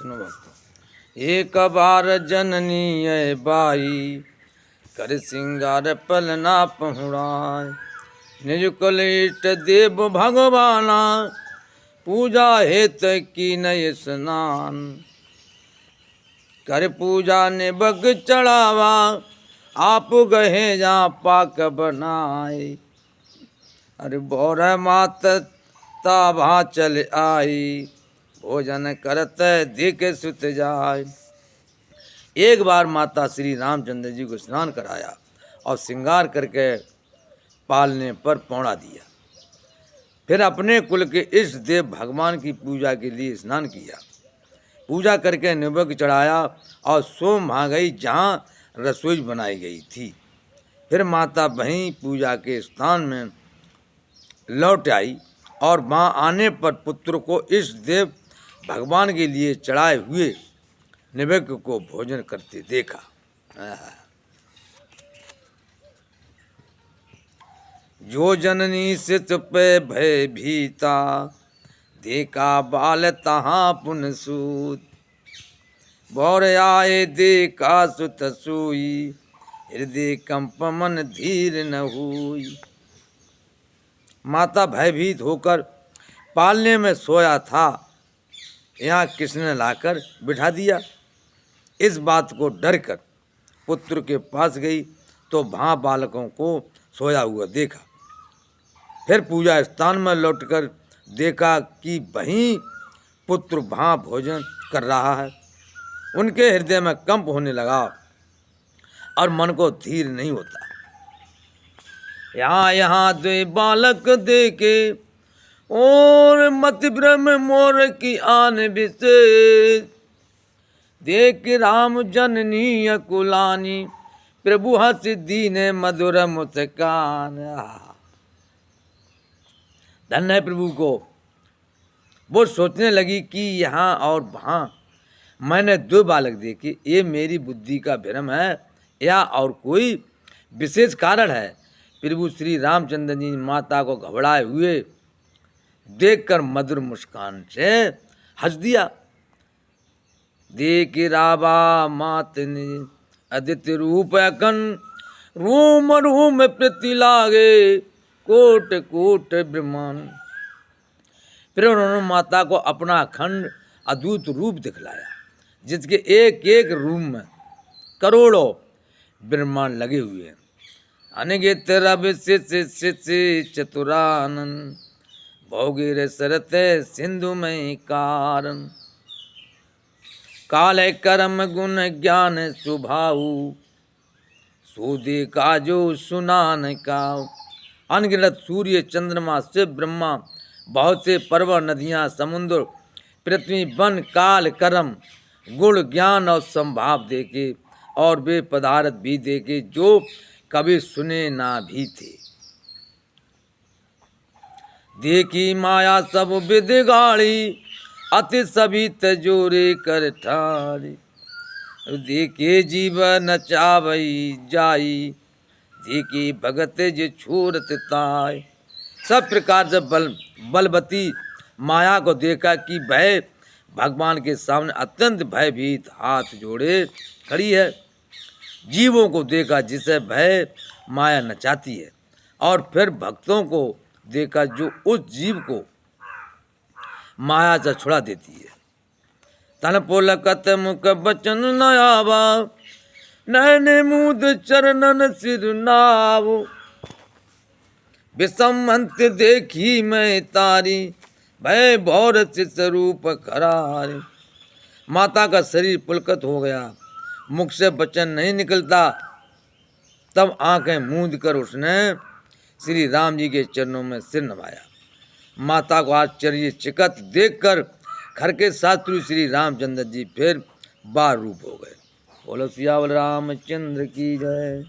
सुनो भक्तों। एक बार जननी है बाई, कर सिंगार पलना पहुँचाए। निज कुल इष्ट देव भगवाना, पूजा हेत की नय स्नान। कर पूजा ने बग चढ़ावा, आप गहे जा पाक बनाए। अरे बोर मात ताभा चल आई, भोजन करत दिख सुत जाय। एक बार माता श्री रामचंद्र जी को स्नान कराया और श्रृंगार करके पालने पर पौड़ा दिया। फिर अपने कुल के इष्ट देव भगवान की पूजा के लिए स्नान किया। पूजा करके निबक चढ़ाया और सो गई जहाँ रसोई बनाई गई थी। फिर माता वहीं पूजा के स्थान में लौट आई और वहाँ आने पर पुत्र को इष्ट देव भगवान के लिए चढ़ाए हुए निवेद्य को भोजन करते देखा। जो जननी सित पे भय भीता, देखा बाल तहाँ पुन सूत। बौर आए देखा सुत सोई, हृदय कंप मन धीर न हुई। माता भयभीत होकर पालने में सोया था, यहाँ किसने लाकर बिठा दिया। इस बात को डर कर पुत्र के पास गई तो वहाँ बालकों को सोया हुआ देखा। फिर पूजा स्थान में लौटकर देखा कि वहीं पुत्र वहाँ भोजन कर रहा है। उनके हृदय में कंप होने लगा और मन को धीर नहीं होता। यहाँ यहाँ दो बालक देखे, और मत ब्रह्म मोर की आन विशेष। देख राम जननी अकुलानी, प्रभु हंस दीन मधुर मुस्कान। धन्य है प्रभु को। वो सोचने लगी कि यहाँ और वहाँ मैंने दो बालक देखे, ये मेरी बुद्धि का भ्रम है या और कोई विशेष कारण है। प्रभु श्री रामचंद्र जी माता को घबराए हुए देखकर मधुर मुस्कान से हंस दिया। देख राबा मात ने अदिति रूप अकन, रूम रूम प्रति लागे कोट कोट ब्रह्मांड। फिर उन्होंने माता को अपना अखंड अद्भुत रूप दिखलाया, जिसके एक एक रूम में करोड़ों ब्रह्मांड लगे हुए हैं। अनगित रवि चतुरानन, भोगिर सरते सिंधु में कारण। काल कर्म गुण ज्ञान सुभाऊ, सूदी काजो सुनान का। अनगिनत सूर्य चंद्रमा शिव ब्रह्मा, बहुत से पर्वत नदियाँ समुद्र पृथ्वी वन काल कर्म गुण ज्ञान और संभाव देखे, और वे पदार्थ भी देखे जो कभी सुने ना भी थे। देखी माया सब विध गाड़ी, अति सभी तजोरे कर ठाड़ी। देखे जीवन चावई जाई, देखी भगत जे छोरत ताय। सब प्रकार से बलवती माया को देखा कि भय भगवान के सामने अत्यंत भयभीत हाथ जोड़े खड़ी है। जीवों को देखा जिसे भय माया नचाती है, और फिर भक्तों को देखा जो उस जीव को माया से छुड़ा देती है। तन पुलकत मुख बचन न आवा, नैने मूद चरणन सिर नाव। विषमंत देखी मैं तारी, भय भौर स्वरूप करारी। माता का शरीर पुलकत हो गया, मुख से वचन नहीं निकलता। तब आंखें मूंद कर उसने श्री राम जी के चरणों में सिर नवाया। माता को आश्चर्यचकित देखकर घर के शास्त्री श्री रामचंद्र जी फिर बार रूप हो गए। बोलो सियावर रामचंद्र की जय।